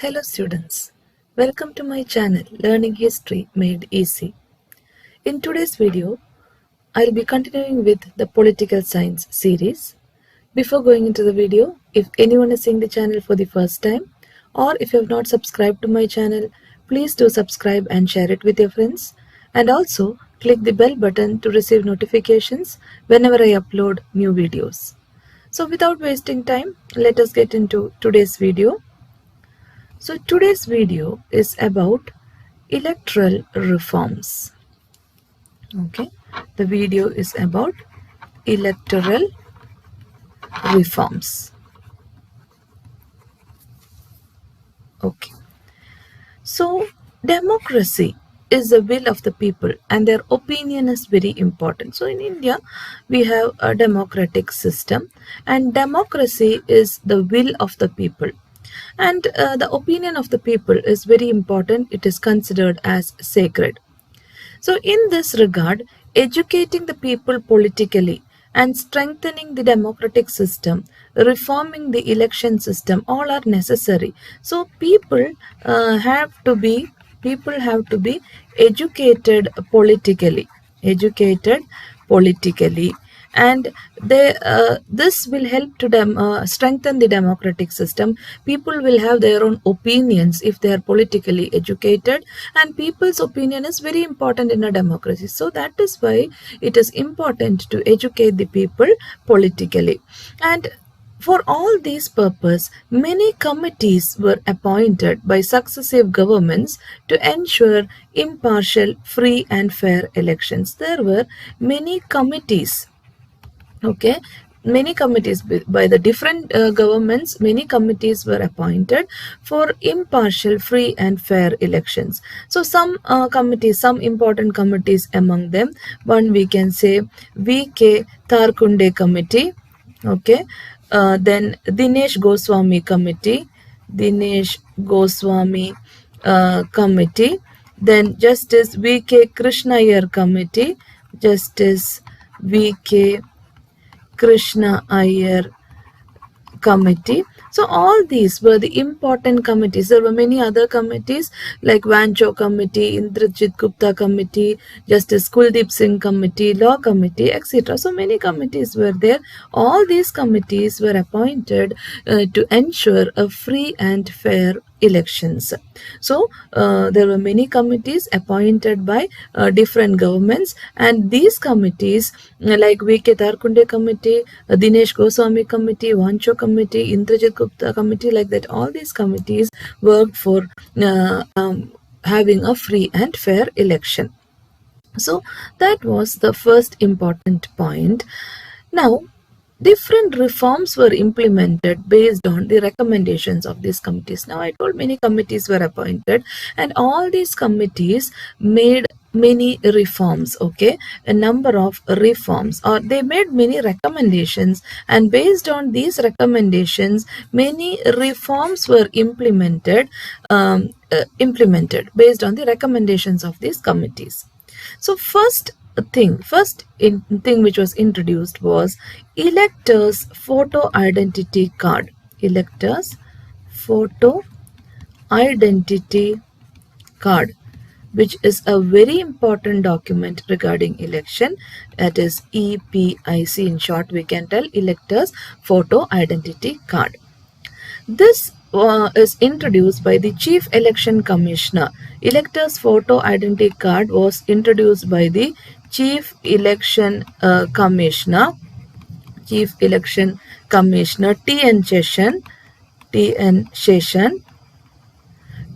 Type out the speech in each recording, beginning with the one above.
Hello students, welcome to my channel Learning History Made Easy. In today's video, I'll be continuing with the Political Science series. Before going into the video, if anyone is seeing the channel for the first time or if you have not subscribed to my channel, please do subscribe and share it with your friends. And also click the bell button to receive notifications whenever I upload new videos. So without wasting time, let us get into today's video. So today's video is about electoral reforms. Okay, the video is about electoral reforms. Okay, so democracy is the will of the people and their opinion is very important. So in India, we have a democratic system and democracy is the will of the people. And the opinion of the people is very important. It is considered as sacred. So in this regard, educating the people politically and strengthening the democratic system, reforming the election system, all are necessary. So people have to be educated politically, and this will help to strengthen the democratic system. People will have their own opinions if they are politically educated, and people's opinion is very important in a democracy. So that is why it is important to educate the people politically. And for all these purposes, many committees were appointed by successive governments to ensure impartial, free and fair elections. There were many committees. Okay, many committees by the different governments, many committees were appointed for impartial, free and fair elections. So some committees, some important committees among them, one we can say V.K. Tharkunde Committee, okay, then Dinesh Goswami Committee, Committee, then Justice V.K. Krishna Iyer Committee, Justice V.K. Krishna Iyer Committee. So all these were the important committees. There were many other committees like Vancho Committee, Indrajit Gupta Committee, Justice Kuldeep Singh Committee, Law Committee, etc. So many committees were there. All these committees were appointed to ensure a free and fair elections. So there were many committees appointed by different governments, and these committees like V.K. Tharkunde Committee, Dinesh Goswami Committee, Vancho Committee, Indrajit Gupta Committee, like that, all these committees worked for having a free and fair election. So that was the first important point. Now, different reforms were implemented based on the recommendations of these committees. Now, I told many committees were appointed, and all these committees made many reforms, okay, a number of reforms, or they made many recommendations, and based on these recommendations, many reforms were implemented based on the recommendations of these committees. So first thing which was introduced was electors photo identity card. Electors photo identity card, which is a very important document regarding election. That is EPIC. In short, we can tell electors photo identity card. This is introduced by the Chief Election Commissioner. Electors photo identity card was introduced by the Chief Election Commissioner T.N. Session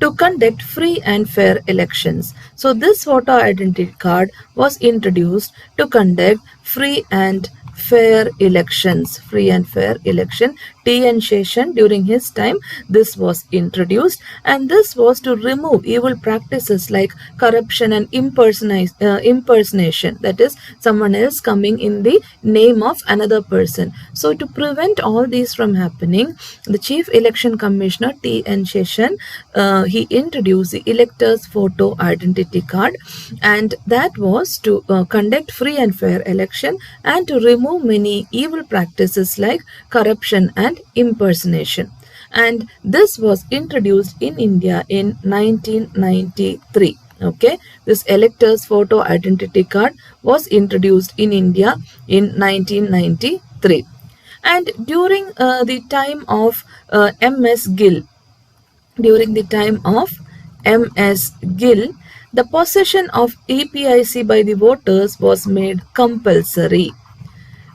to conduct free and fair elections. So this photo identity card was introduced to conduct free and fair elections. T.N. Session, during his time, this was introduced, and this was to remove evil practices like corruption and impersonation, that is, someone else coming in the name of another person. So to prevent all these from happening, the Chief Election Commissioner T.N. Session, he introduced the electors photo identity card, and that was to conduct free and fair election and to remove many evil practices like corruption and impersonation. and this was introduced in India in 1993. Okay, this elector's photo identity card was introduced in India in 1993. And during the time of M.S. Gill, during the time of M.S. Gill, the possession of EPIC by the voters was made compulsory.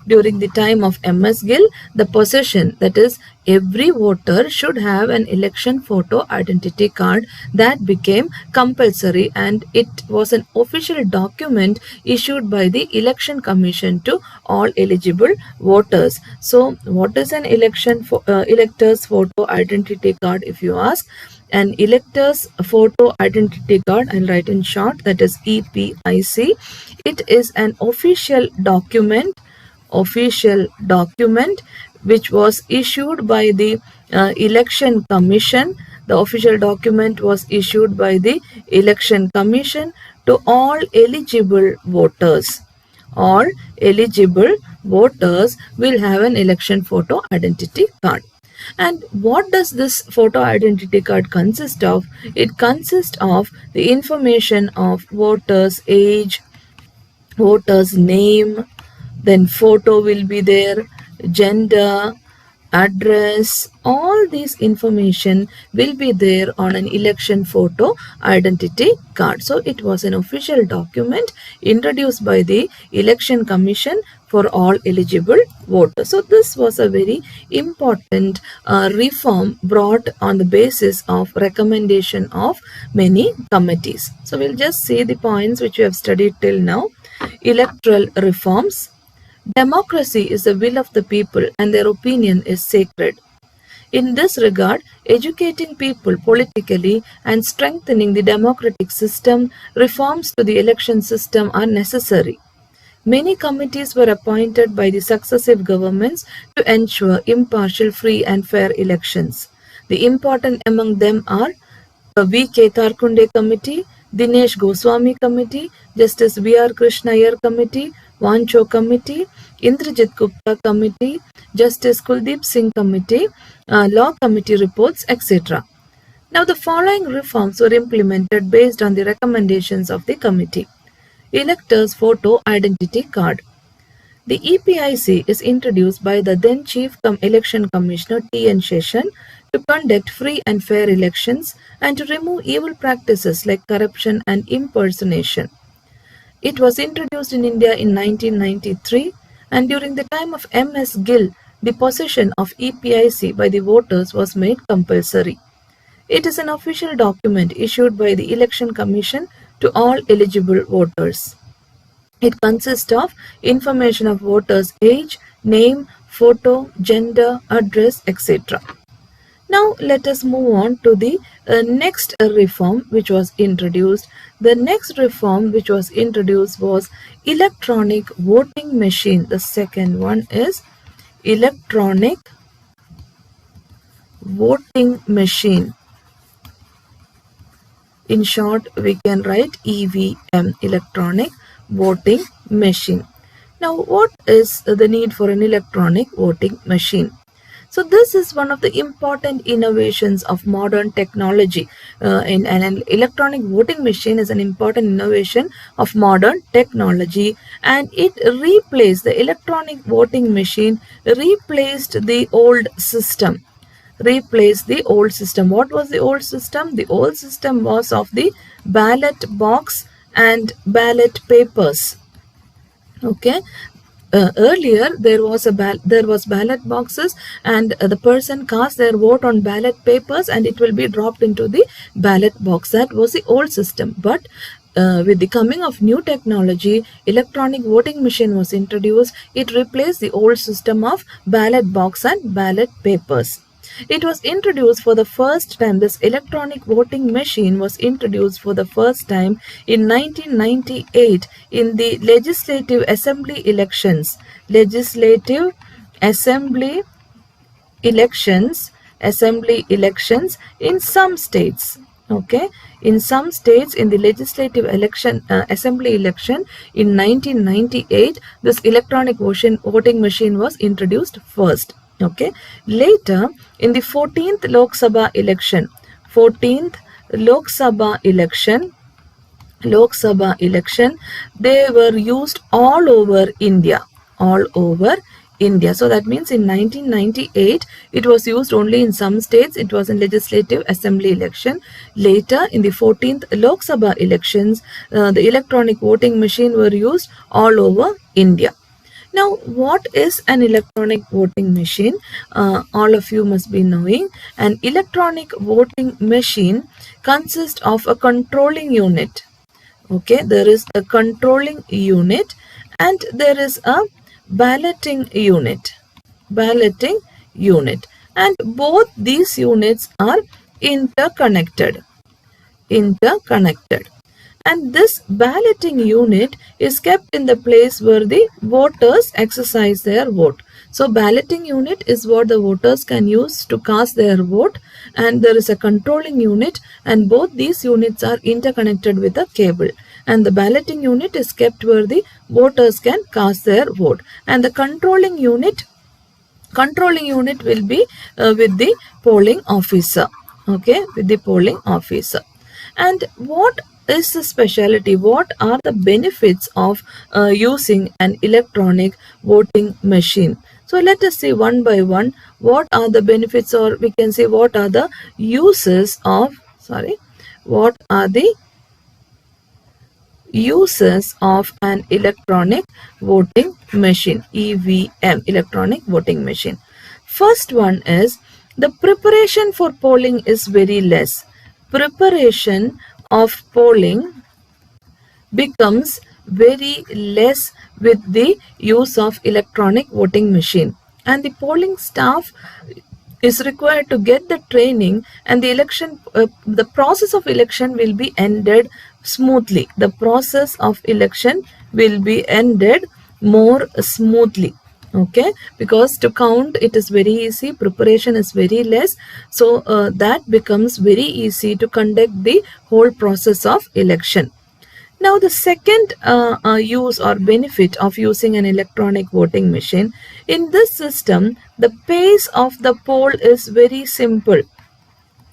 During the time of M.S. Gill, the possession, that is, every voter should have an election photo identity card, that became compulsory, and it was an official document issued by the Election Commission to all eligible voters. So, what is an elector's photo identity card, if you ask? An elector's photo identity card, I'll write in short, that is EPIC. It is an official document which was issued by the Election Commission. The official document was issued by the Election Commission to all eligible voters. All eligible voters will have an election photo identity card. And what does this photo identity card consist of? It consists of the information of voters' age, voters' name, then photo will be there, gender, address, all these information will be there on an election photo identity card. So it was an official document introduced by the Election Commission for all eligible voters. So this was a very important reform brought on the basis of recommendation of many committees. So we'll just see the points which we have studied till now. Electoral reforms. Democracy is the will of the people and their opinion is sacred. In this regard, educating people politically and strengthening the democratic system, reforms to the election system are necessary. Many committees were appointed by the successive governments to ensure impartial, free and fair elections. The important among them are the V.K. Tarkunde Committee, Dinesh Goswami Committee, Justice V.R. Krishna Iyer Committee, Vancho Committee, Indrajit Gupta Committee, Justice Kuldeep Singh Committee, Law Committee reports, etc. Now the following reforms were implemented based on the recommendations of the committee. Elector's photo identity card. The EPIC is introduced by the then Chief Election Commissioner T.N. Seshan to conduct free and fair elections and to remove evil practices like corruption and impersonation. It was introduced in India in 1993, and during the time of M.S. Gill, the possession of EPIC by the voters was made compulsory. It is an official document issued by the Election Commission to all eligible voters. It consists of information of voters' age, name, photo, gender, address, etc. Now let us move on to the next reform which was introduced. The next reform which was introduced was electronic voting machine. The second one is electronic voting machine. In short, we can write EVM, electronic voting machine. Now, what is the need for an electronic voting machine? So this is one of the important innovations of modern technology. In an electronic voting machine is an important innovation of modern technology, and it replaced the electronic voting machine, replaced the old system. What was the old system? The old system was of the ballot box and ballot papers. Okay. Earlier there was ballot boxes, and the person cast their vote on ballot papers and it will be dropped into the ballot box. That was the old system. But with the coming of new technology, electronic voting machine was introduced. It replaced the old system of ballot box and ballot papers. It was introduced for the first time. This electronic voting machine was introduced for the first time in 1998 in the Legislative Assembly elections. Legislative Assembly elections in some states. Okay, in some states, in the legislative election, assembly election in 1998, this electronic voting machine was introduced first. Okay. Later, in the 14th Lok Sabha election, 14th Lok Sabha election, they were used all over India. All over India. So that means in 1998, it was used only in some states. It was in legislative assembly election. Later, in the 14th Lok Sabha elections, the electronic voting machine were used all over India. Now, what is an electronic voting machine? All of you must be knowing. An electronic voting machine consists of a controlling unit. Okay, there is a controlling unit and there is a balloting unit. Balloting unit. And both these units are interconnected. And this balloting unit is kept in the place where the voters exercise their vote. So balloting unit is what the voters can use to cast their vote, and there is a controlling unit, and both these units are interconnected with a cable, and the balloting unit is kept where the voters can cast their vote, and the controlling unit will be with the polling officer. Okay, with the polling officer. And what is the speciality? What are the benefits of using an electronic voting machine? So let us see one by one what are the benefits, or we can say what are the uses of, what are the uses of an electronic voting machine, EVM, electronic voting machine. First one is the preparation for polling is very less. Preparation of polling becomes very less with the use of electronic voting machine, and the polling staff is required to get the training, and the process of election will be ended smoothly. The process of election will be ended more smoothly. Okay, because to count it is very easy, preparation is very less, so that becomes very easy to conduct the whole process of election. Now the second use or benefit of using an electronic voting machine, in this system the pace of the poll is very simple.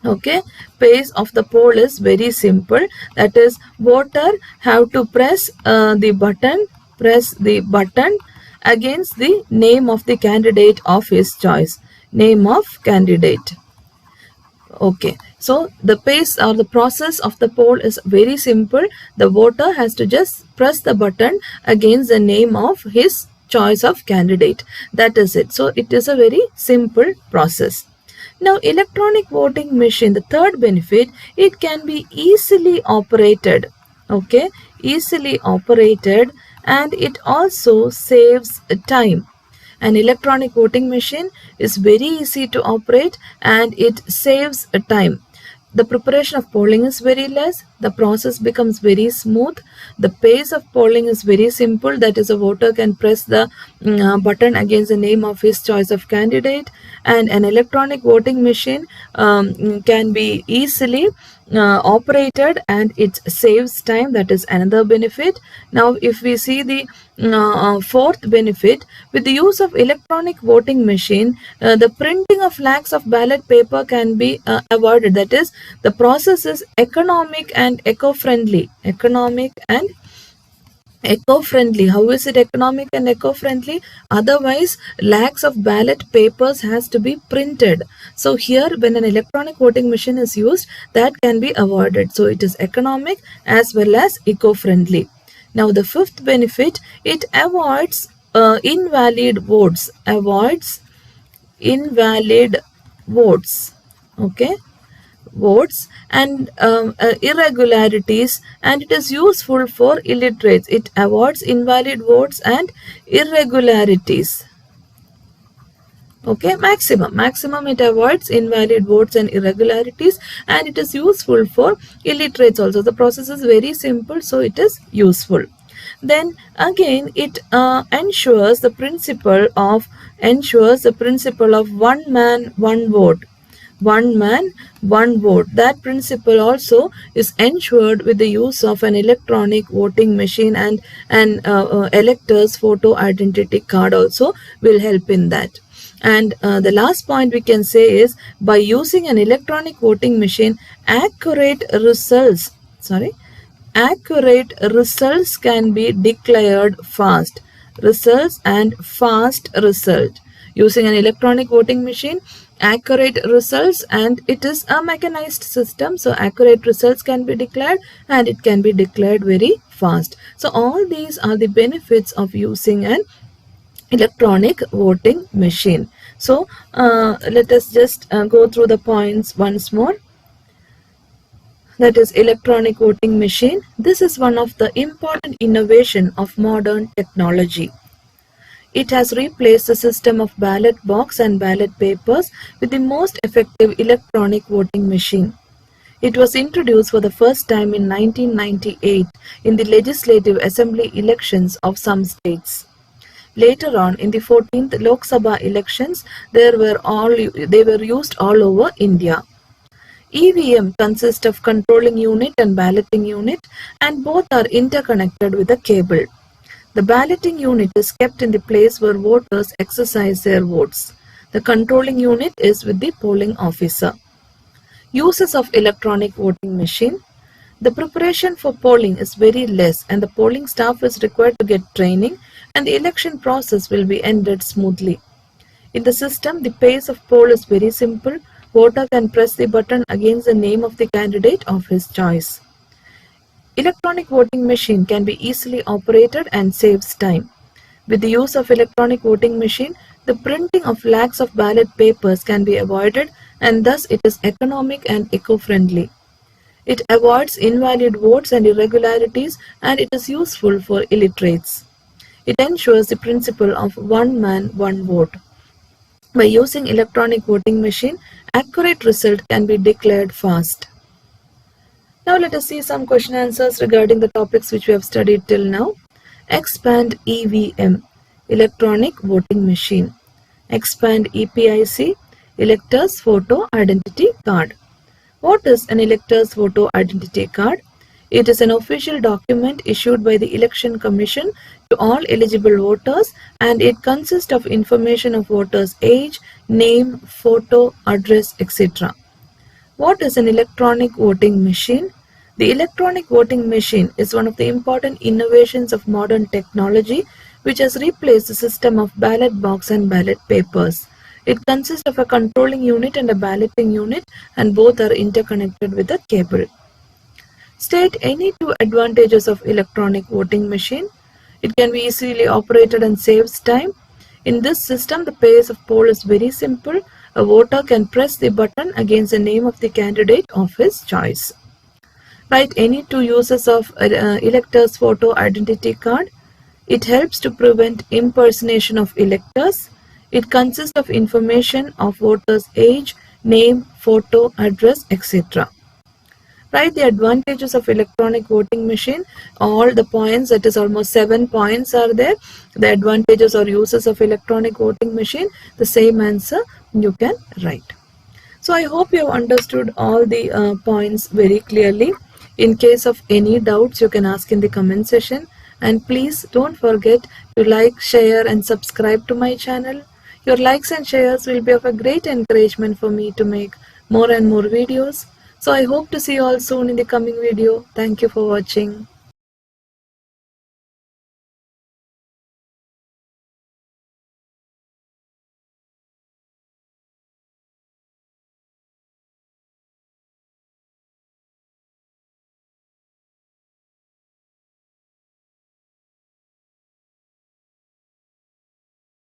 Okay, pace of the poll is very simple. That is, voter have to press the button against the name of the candidate of his choice. Name of candidate. Okay, so the pace or the process of the poll is very simple. The voter has to just press the button against the name of his choice of candidate. That is it. So it is a very simple process. Now electronic voting machine, the third benefit, it can be easily operated. Okay, easily operated, and it also saves time. An electronic voting machine is very easy to operate and it saves time. The preparation of polling is very less. The process becomes very smooth. The pace of polling is very simple. That is, a voter can press the button against the name of his choice of candidate. And an electronic voting machine can be easily operated and it saves time. That is another benefit. Now, if we see the fourth benefit, with the use of electronic voting machine, the printing of lakhs of ballot paper can be avoided. That is, the process is economic and eco-friendly. Economic and eco-friendly. How is it economic and eco-friendly? Otherwise, lakhs of ballot papers has to be printed. So here, when an electronic voting machine is used, that can be avoided. So it is economic as well as eco-friendly. Now the fifth benefit, it avoids invalid votes. Avoids invalid votes. Okay, votes and irregularities, and it is useful for illiterates. It avoids invalid votes and irregularities. Okay, maximum it avoids invalid votes and irregularities, and it is useful for illiterates also. The process is very simple, so it is useful. Then again, it ensures the principle of one man, one vote. One man, one vote. That principle also is ensured with the use of an electronic voting machine, and an elector's photo identity card also will help in that. And the last point we can say is, by using an electronic voting machine, accurate results can be declared fast. Results and fast result. Using an electronic voting machine, accurate results, and it is a mechanized system, so accurate results can be declared and it can be declared very fast. So all these are the benefits of using an electronic voting machine. So let us just go through the points once more. That is electronic voting machine. This is one of the important innovation of modern technology. It has replaced the system of ballot box and ballot papers with the most effective electronic voting machine. It was introduced for the first time in 1998 in the Legislative Assembly elections of some states. Later on, in the 14th Lok Sabha elections, they were used all over India. EVM consists of controlling unit and balloting unit, and both are interconnected with a cable. The balloting unit is kept in the place where voters exercise their votes. The controlling unit is with the polling officer. Uses of electronic voting machine. The preparation for polling is very less and the polling staff is required to get training, and the election process will be ended smoothly. In the system, the pace of poll is very simple. Voter can press the button against the name of the candidate of his choice. Electronic voting machine can be easily operated and saves time. With the use of electronic voting machine, the printing of lakhs of ballot papers can be avoided, and thus it is economic and eco-friendly. It avoids invalid votes and irregularities, and it is useful for illiterates. It ensures the principle of one man, one vote. By using electronic voting machine, accurate result can be declared fast. Now let us see some question answers regarding the topics which we have studied till now. Expand EVM, electronic voting machine. Expand EPIC, elector's photo identity card. What is an elector's photo identity card? It is an official document issued by the Election Commission to all eligible voters, and it consists of information of voters' age, name, photo, address, etc. What is an electronic voting machine? The electronic voting machine is one of the important innovations of modern technology, which has replaced the system of ballot box and ballot papers. It consists of a controlling unit and a balloting unit, and both are interconnected with a cable. State any two advantages of electronic voting machine. It can be easily operated and saves time. In this system, the pace of poll is very simple. A voter can press the button against the name of the candidate of his choice. Write any two uses of elector's photo identity card. It helps to prevent impersonation of electors. It consists of information of voters' age, name, photo, address, etc. Write the advantages of electronic voting machine. All the points, that is almost 7 points are there. The advantages or uses of electronic voting machine, the same answer you can write. So I hope you have understood all the points very clearly. In case of any doubts, you can ask in the comment section. And please don't forget to like, share and subscribe to my channel. Your likes and shares will be of a great encouragement for me to make more and more videos. So I hope to see you all soon in the coming video. Thank you for watching.